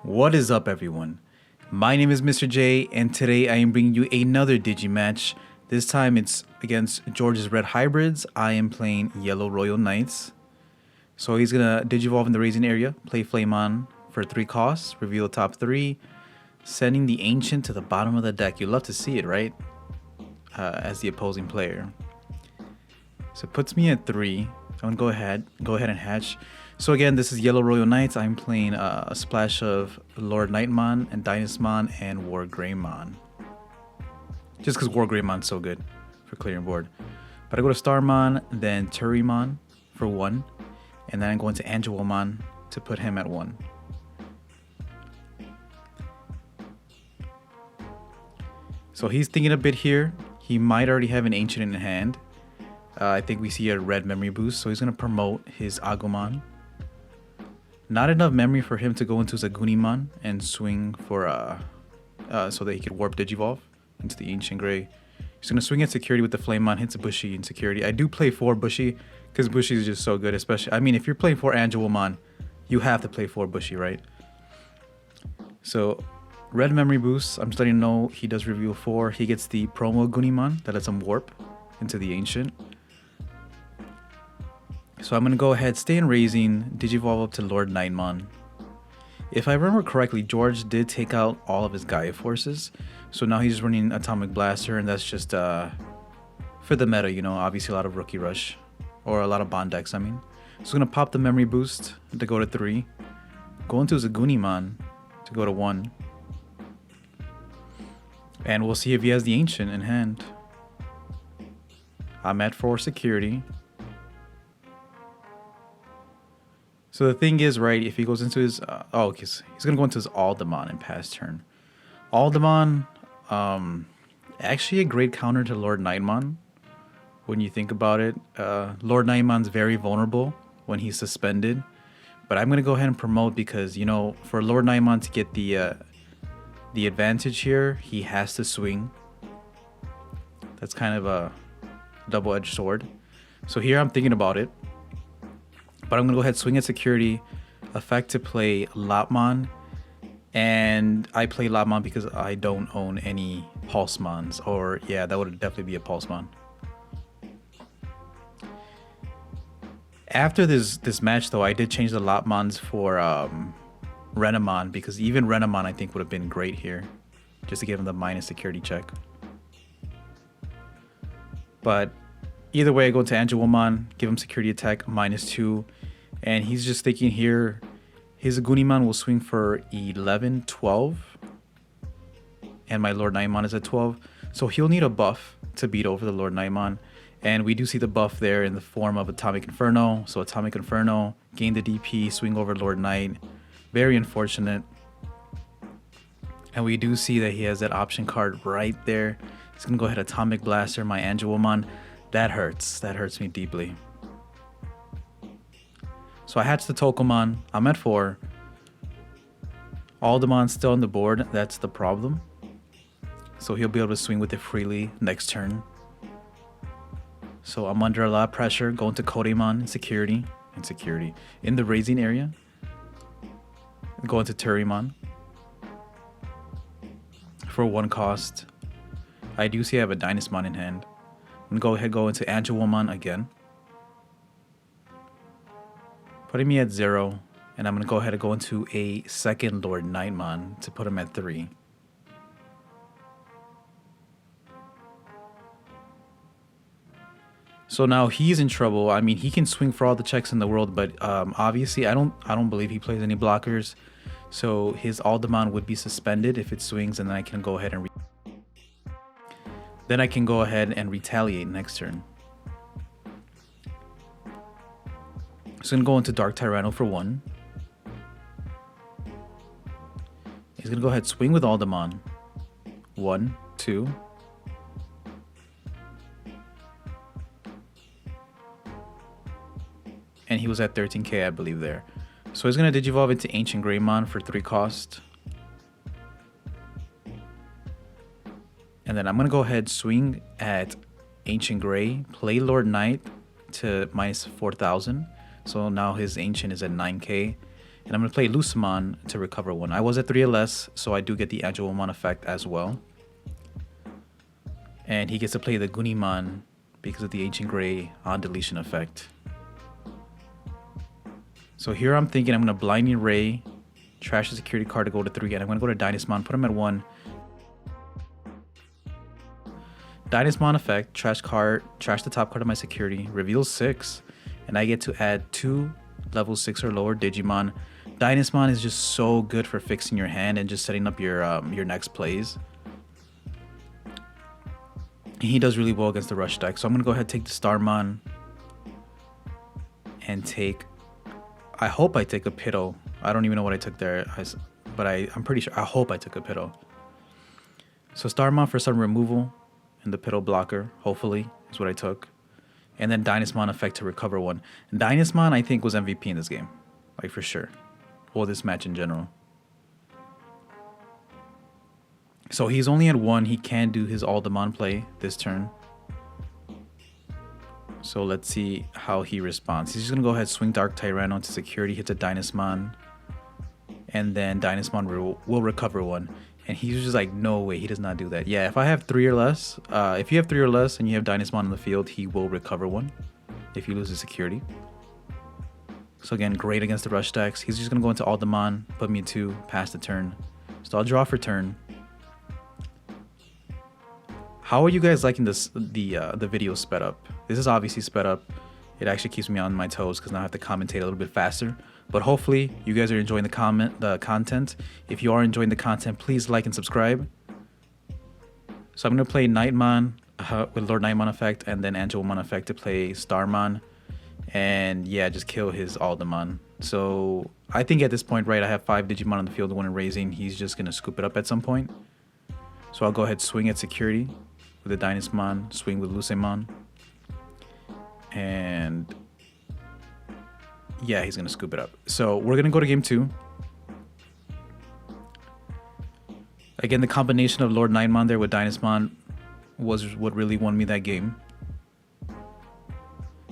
What is up, everyone? My name is Mr. J, and today I am bringing you another Digi match. This time it's against George's Red Hybrids. I am playing Yellow Royal Knights. So he's gonna Digivolve in the raising area, play Flamon for 3 costs, reveal the top 3, sending the Ancient to the bottom of the deck. You love to see it, right? As the opposing player. So it puts me at 3. I'm gonna go ahead and hatch. So again, this is Yellow Royal Knights. I'm playing a splash of LordKnightmon and Dynasmon and WarGreymon. Just because WarGreymon's so good for clearing board. But I go to Starmon, then Turymon for 1. And then I'm going to Angelomon to put him at 1. So he's thinking a bit here. He might already have an Ancient in hand. I think we see a red memory boost, so he's going to promote his Agumon. Not enough memory for him to go into Zagunimon and swing for so that he could warp Digivolve into the Ancient Gray. He's going to swing at security with the Flamemon, hits a Bushy in security. I do play 4 Bushy because Bushy is just so good, especially, I mean, if you're playing 4 Angelomon, you have to play 4 Bushy, right? So, red memory boost, I'm starting to know he does reveal 4. He gets the promo Gunimon that lets him warp into the Ancient. So I'm going to go ahead, stay in raising, Digivolve up to LordKnightmon. If I remember correctly, George did take out all of his Gaia forces. So now he's running Atomic Blaster, and that's just for the meta, you know, obviously a lot of Rookie Rush. Or a lot of Bond decks, I mean. So I'm going to pop the memory boost to go to 3. Go into Zagunimon to go to 1. And we'll see if he has the Ancient in hand. I'm at 4 security. So the thing is, right, if he goes into his... he's going to go into his Aldemon and pass turn. Aldemon, actually a great counter to LordKnightmon when you think about it. LordKnightmon's very vulnerable when he's suspended. But I'm going to go ahead and promote because, you know, for LordKnightmon to get the advantage here, he has to swing. That's kind of a double-edged sword. So here I'm thinking about it. But I'm going to go ahead, swing at security, effect to play Lopmon. And I play Lopmon because I don't own any Pulsemons. Or, yeah, that would definitely be a Pulsemon. After this match, though, I did change the Lopmons for Renamon. Because even Renamon, I think, would have been great here. Just to give him the minus security check. But either way, I go to Angelomon, give him security attack, -2. And he's just thinking here, his Agunimon will swing for 11, 12. And my LordKnightmon is at 12. So he'll need a buff to beat over the LordKnightmon. And we do see the buff there in the form of Atomic Inferno. So Atomic Inferno, gain the DP, swing over LordKnight. Very unfortunate. And we do see that he has that option card right there. He's going to go ahead, Atomic Blaster, my Angelomon. That hurts. That hurts me deeply. So I hatch the Tokomon. I'm at 4. Aldemon's still on the board. That's the problem. So he'll be able to swing with it freely next turn. So I'm under a lot of pressure. Going to Kodemon in security. In the raising area. Going to Turymon. For 1 cost. I do see I have a Dynasmon in hand. I'm going to go into Angelomon again. Putting me at 0. And I'm going to go ahead and go into a second LordKnightmon to put him at 3. So now he's in trouble. I mean, he can swing for all the checks in the world, but obviously I don't believe he plays any blockers. So his Aldemon would be suspended if it swings, and then I can go ahead and retaliate next turn. So I'm going to go into Dark Tyranno for 1. He's going to go ahead, swing with Aldemon. 1, 2. And he was at 13k, I believe, there. So he's going to Digivolve into Ancient Greymon for 3 cost. And then I'm going to go ahead, swing at Ancient Grey, play Lord Knight to -4,000. So now his Ancient is at 9k. And I'm going to play Lucemon to recover 1. I was at 3 or less, so I do get the Angelomon effect as well. And he gets to play the Gunimon because of the Ancient Gray on deletion effect. So here I'm thinking I'm going to Blinding Ray, trash the security card to go to 3, and I'm going to go to Dynasmon, put him at 1. Dynasmon effect, trash the top card of my security, reveal 6, and I get to add 2 level 6 or lower Digimon. Dynasmon is just so good for fixing your hand and just setting up your next plays. He does really well against the Rush deck, so I'm going to go ahead and take the Starmon and take... I hope I take a Pitto. I don't even know what I took there, but I'm pretty sure. I hope I took a Pitto. So Starmon for some removal and the Pitto blocker, hopefully, is what I took. And then Dynasmon effect to recover 1. Dynasmon, I think, was MVP in this game. Like, for sure. Or this match in general. So he's only at 1. He can do his Aldemon play this turn. So let's see how he responds. He's just going to go ahead, swing Dark Tyranno to security, hits a Dynasmon. And then Dynasmon will recover 1. And he's just like, no way, he does not do that. Yeah, if I have 3 or less, if you have 3 or less and you have Dynasmon in the field, he will recover 1 if you lose his security. So again, great against the Rush decks. He's just going to go into Aldemon, put me at 2, pass the turn. So I'll draw for turn. How are you guys liking this? The video sped up? This is obviously sped up. It actually keeps me on my toes because now I have to commentate a little bit faster. But hopefully you guys are enjoying the content. If you are enjoying the content, please like and subscribe. So I'm gonna play Knightmon with LordKnightmon effect and then Angelomon effect to play Starmon, and yeah, just kill his Aldemon. So I think at this point, right, I have 5 Digimon on the field, 1 in raising. He's just gonna scoop it up at some point. So I'll go ahead, swing at security with the Dynasmon, swing with Lucemon, and yeah, he's gonna scoop it up. So we're gonna go to game 2. Again, the combination of LordKnightmon there with Dynasmon was what really won me that game.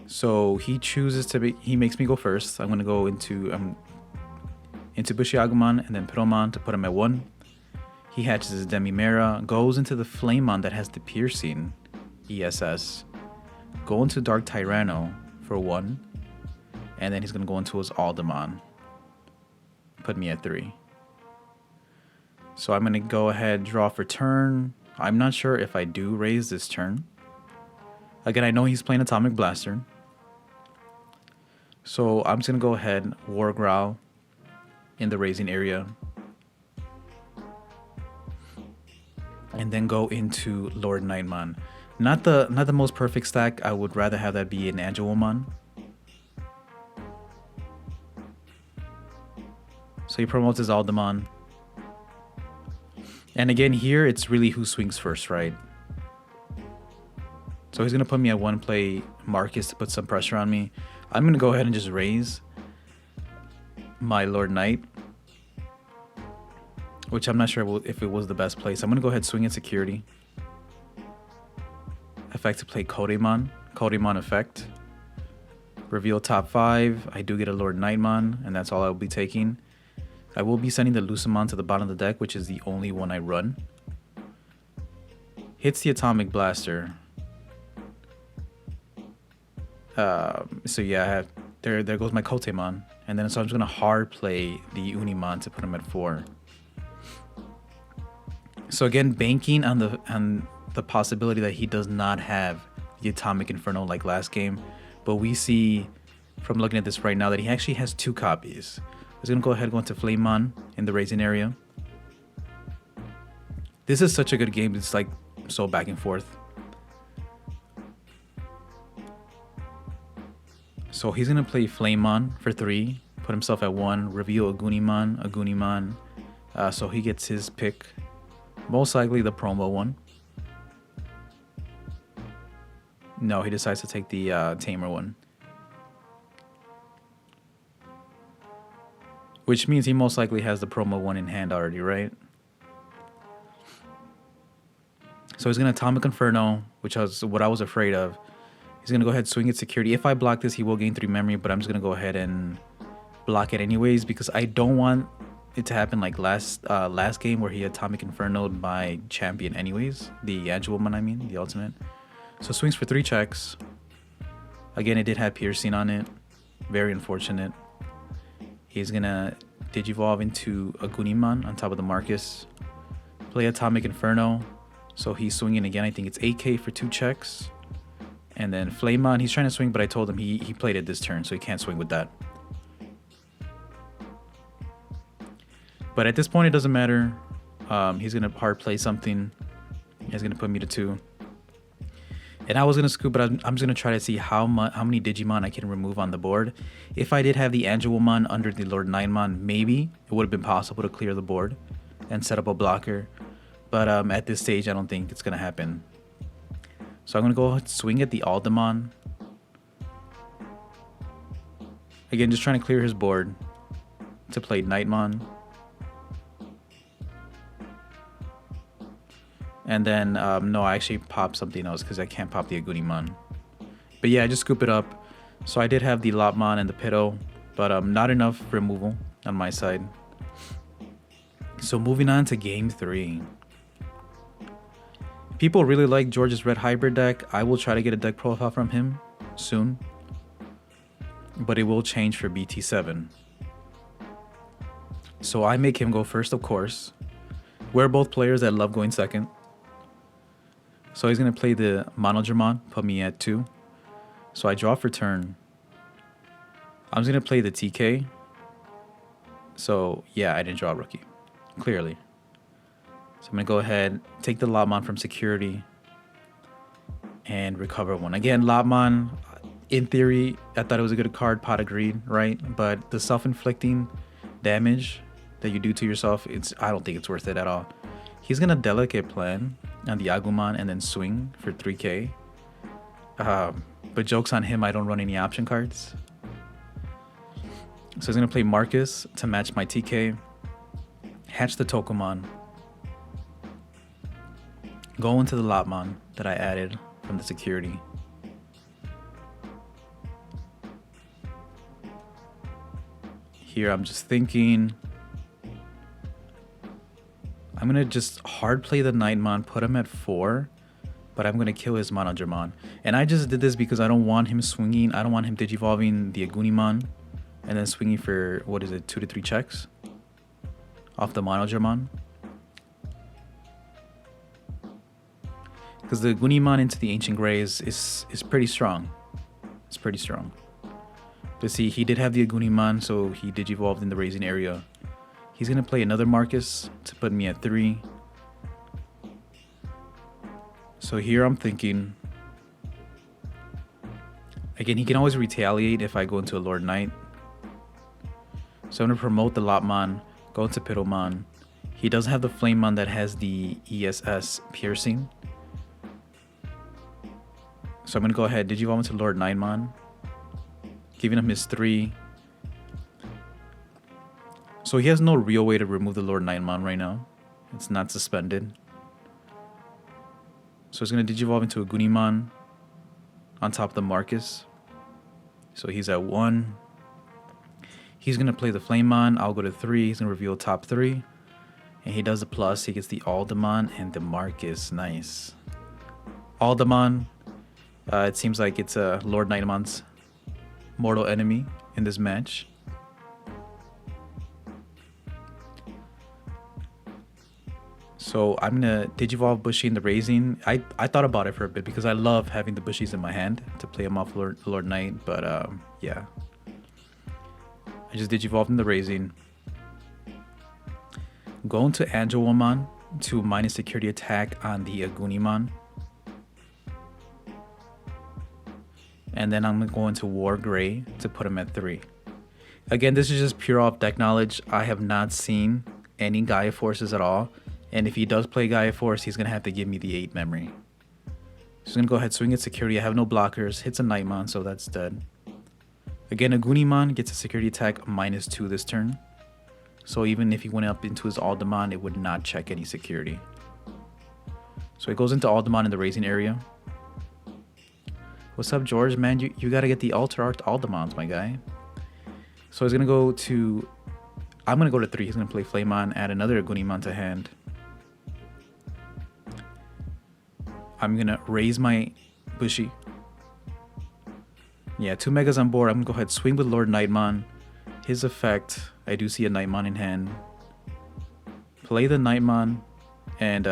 So he chooses to he makes me go first. I'm gonna go into Bushiagumon and then Pittomon to put him at 1. He hatches his Demimera, goes into the Flamemon that has the Piercing ESS, go into Dark Tyranno for 1, and then he's gonna go into his Aldemon, put me at 3. So I'm gonna go ahead, draw for turn. I'm not sure if I do raise this turn. Again, I know he's playing Atomic Blaster. So I'm just gonna go ahead, War Growl in the raising area. And then go into LordKnightmon. Not the most perfect stack. I would rather have that be an Angelomon. So he promotes his Aldemon. And again, here it's really who swings first, right? So he's gonna put me at 1, play Marcus to put some pressure on me. I'm gonna go ahead and just raise my Lord Knight, which I'm not sure if it was the best place. I'm gonna go ahead, swing at security. Effect to play Kodemon effect. Reveal top 5. I do get a LordKnightmon, and that's all I'll be taking. I will be sending the Lucemon to the bottom of the deck, which is the only one I run. Hits the Atomic Blaster. So yeah, there goes my Kotemon. And then so I'm just gonna hard play the Unimon to put him at 4. So again, banking on the possibility that he does not have the Atomic Inferno like last game, but we see from looking at this right now that he actually has 2 copies. He's gonna go ahead and go into Flamemon in the raising area. This is such a good game. It's like so back and forth. So he's gonna play Flamemon for 3, put himself at 1, reveal a Gunimon. So he gets his pick, most likely the promo one. No, he decides to take the Tamer one. Which means he most likely has the promo one in hand already, right? So he's going to Atomic Inferno, which was what I was afraid of. He's going to go ahead and swing at security. If I block this, he will gain 3 memory, but I'm just going to go ahead and block it anyways because I don't want it to happen like last game where he Atomic Inferno'd my champion anyways. The Angewomon, I mean, the ultimate. So swings for 3 checks. Again, it did have piercing on it. Very unfortunate. He's gonna Digivolve into Agumon on top of the Marcus. Play Atomic Inferno. So he's swinging again. I think it's 8k for 2 checks. And then Flamemon, he's trying to swing, but I told him he played it this turn, so he can't swing with that. But at this point, it doesn't matter. He's going to hard play something. He's going to put me to 2. And I was going to scoop, but I'm just going to try to see how many Digimon I can remove on the board. If I did have the Angewomon under the LordKnightmon, maybe it would have been possible to clear the board and set up a blocker. But at this stage, I don't think it's going to happen. So I'm going to go ahead and swing at the Aldemon. Again, just trying to clear his board to play Knightmon. And then, no, I actually popped something else because I can't pop the Agumon. But yeah, I just scoop it up. So I did have the Lopmon and the Pitto, but not enough removal on my side. So moving on to game 3. People really like George's Red Hybrid deck. I will try to get a deck profile from him soon. But it will change for BT7. So I make him go first, of course. We're both players that love going second. So he's going to play the Monodramon, put me at 2. So I draw for turn. I'm just going to play the TK. So yeah, I didn't draw a rookie. Clearly. So I'm going to go ahead, take the Lopmon from security. And recover 1. Again, Lopmon, in theory, I thought it was a good card, Pot agreed, right? But the self-inflicting damage that you do to yourself, I don't think it's worth it at all. He's going to Delicate Plan on the Agumon and then swing for 3k. But joke's on him, I don't run any option cards. So he's going to play Marcus to match my TK. Hatch the Tokomon. Go into the Lopmon that I added from the security. Here I'm just thinking I'm going to just hard play the Knightmon, put him at 4, but I'm going to kill his Monodramon. And I just did this because I don't want him swinging. I don't want him Digivolving the Agumon and then swinging for, 2 to 3 checks off the Monodramon. Because the Agumon into the Ancient Grey is pretty strong. It's pretty strong. But see, he did have the Agumon, so he Digivolved in the raising area. He's going to play another Marcus to put me at 3. So here I'm thinking, again, he can always retaliate if I go into a Lord Knight. So I'm going to promote the Lopmon, go into Pittomon. He does have the Flamemon that has the ESS piercing. So I'm going to go ahead, Digivolve into LordKnightmon, giving him his 3. So he has no real way to remove the LordKnightmon right now. It's not suspended. So he's going to Digivolve into a Agumon on top of the Marcus. So he's at 1. He's going to play the Flamemon. I'll go to 3. He's going to reveal top 3. And he does the plus. He gets the Aldemon and the Marcus. Nice. Aldemon. It seems like it's LordKnightmon's mortal enemy in this match. So I'm gonna Digivolve Bushy in the Raising. I thought about it for a bit because I love having the Bushies in my hand to play them off Lord Knight, but yeah. I just Digivolved in the Raising. Go into Angewomon to minus security attack on the Agumon. And then I'm going to WarGreymon to put him at 3. Again, this is just pure off deck knowledge. I have not seen any Gaia Forces at all. And if he does play Gaia Force, he's going to have to give me the 8 memory. So I'm going to go ahead, swing at security. I have no blockers. Hits a Knightmon, so that's dead. Again, Agumon gets a security attack -2 this turn. So even if he went up into his Aldemon, it would not check any security. So he goes into Aldemon in the raising area. What's up, George? Man, you got to get the Alter Art Aldemons, my guy. So he's gonna go to, I'm gonna go to 3. He's gonna play Flamemon, add another Agumon to hand. I'm gonna raise my Bushi. Yeah, 2 Megas on board. I'm gonna go ahead, swing with LordKnightmon. His effect, I do see a Knightmon in hand. Play the Knightmon, and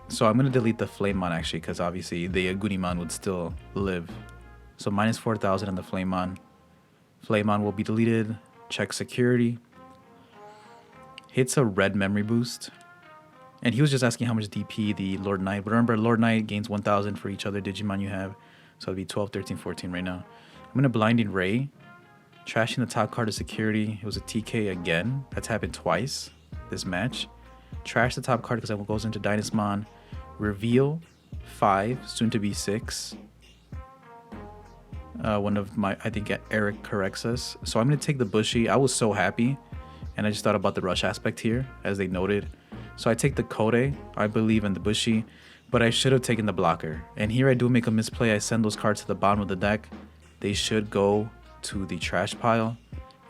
so I'm gonna delete the Flamemon actually, because obviously the Agumon would still live. So minus 4,000 on the Flamemon. Flamemon will be deleted. Check security. Hits a red memory boost. And he was just asking how much DP the Lord Knight. But remember, Lord Knight gains 1,000 for each other Digimon you have. So it'll be 12, 13, 14 right now. I'm going to Blinding Ray. Trashing the top card of security. It was a TK again. That's happened twice this match. Trash the top card because it goes into Dynasmon. Reveal 5, soon to be 6. One of my, I think Eric corrects us. So I'm going to take the Bushi. I was so happy. And I just thought about the rush aspect here, as they noted. So I take the Kode. I believe in the Bushi. But I should have taken the blocker. And here I do make a misplay. I send those cards to the bottom of the deck. They should go to the trash pile.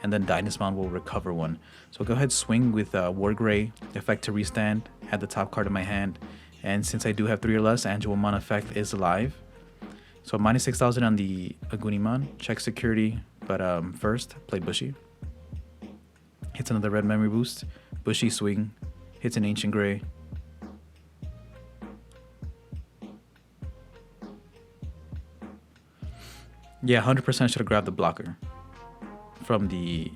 And then Dynasmon will recover one. So I'll go ahead, swing with WarGreymon. Effect to restand. Add the top card in my hand. And since I do have 3 or less, Angelomon effect is alive. So minus 6,000 on the Agumon. Check security. But first, play Bushi. Hits another red memory boost. Bushi swing. Hits an Ancient Gray. Yeah, 100% should have grabbed the blocker from the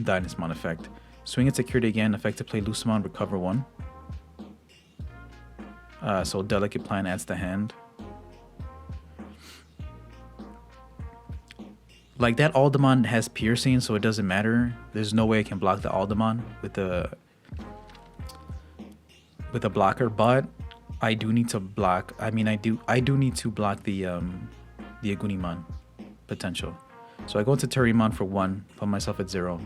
Dynasmon effect. Swing at security again. Effect to play Lucemon, recover 1. So Delicate Plan adds the hand. Like that Aldemon has piercing, so it doesn't matter. There's no way I can block the Aldemon with a blocker, but I do need to block. I mean, I do need to block the Agumon potential. So I go into Terriermon for 1, put myself at 0.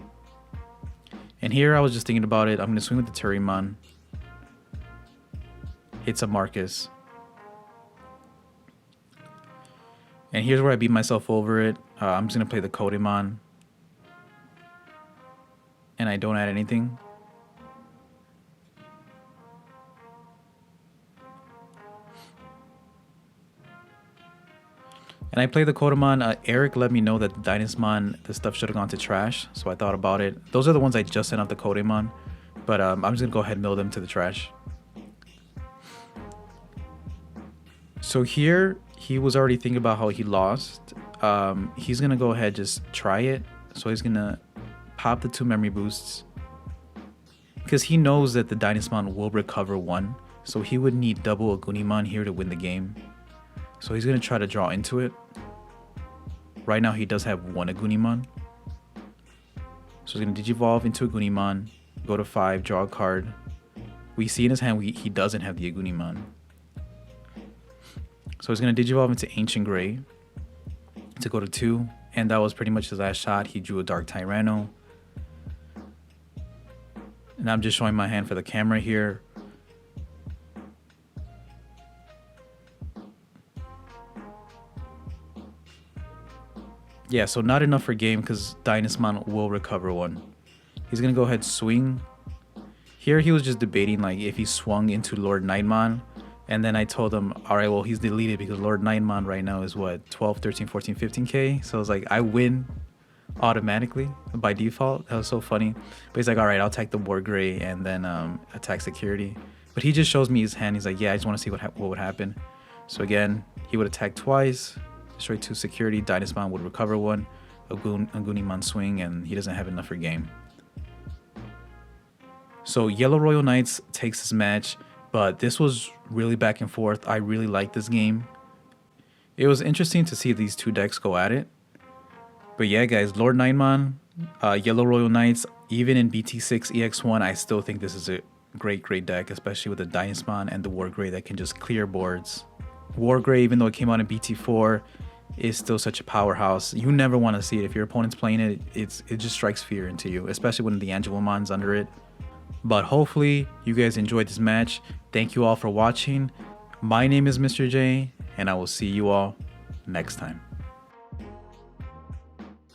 And here I was just thinking about it. I'm gonna swing with the Terriermon. Hits a Marcus. And here's where I beat myself over it. I'm just going to play the Kodemon. And I don't add anything. And I play the Kodemon. Eric let me know that the Dynasmon, the stuff should have gone to trash. So I thought about it. Those are the ones I just sent out the Kodemon. But I'm just going to go ahead and mill them to the trash. So here, he was already thinking about how he lost. He's going to go ahead just try it. So he's going to pop the 2 memory boosts. Because he knows that the Dynasmon will recover 1. So he would need double Agumon here to win the game. So he's going to try to draw into it. Right now he does have 1 Agumon. So he's going to Digivolve into Agumon. Go to 5, draw a card. We see in his hand he doesn't have the Agumon. So he's going to Digivolve into Ancient Gray to go to 2. And that was pretty much his last shot. He drew a Dark Tyranno. And I'm just showing my hand for the camera here. Yeah, so not enough for game because Dynasmon will recover 1. He's going to go ahead swing. Here he was just debating like if he swung into LordKnightmon. And then I told him, all right, well, he's deleted because LordKnightmon right now is what, 12, 13, 14, 15K? So I was like, I win automatically by default. That was so funny. But he's like, all right, I'll attack the WarGreymon and then attack security. But he just shows me his hand. He's like, yeah, I just want to see what would happen. So again, he would attack twice, destroy 2 security. Dynasmon would recover 1. Agumon swing, and he doesn't have enough for game. So Yellow Royal Knights takes this match. But this was really back and forth. I really liked this game. It was interesting to see these 2 decks go at it. But yeah, guys, LordKnightmon, Yellow Royal Knights, even in BT6 EX1, I still think this is a great deck, especially with the Dynasmon and the WarGreymon that can just clear boards. WarGreymon, even though it came out in BT4, is still such a powerhouse. You never want to see it. If your opponent's playing it, it just strikes fear into you, especially when the Angelomon's under it. But hopefully you guys enjoyed this match. Thank you all for watching. My name is Mr. J, and I will see you all next time.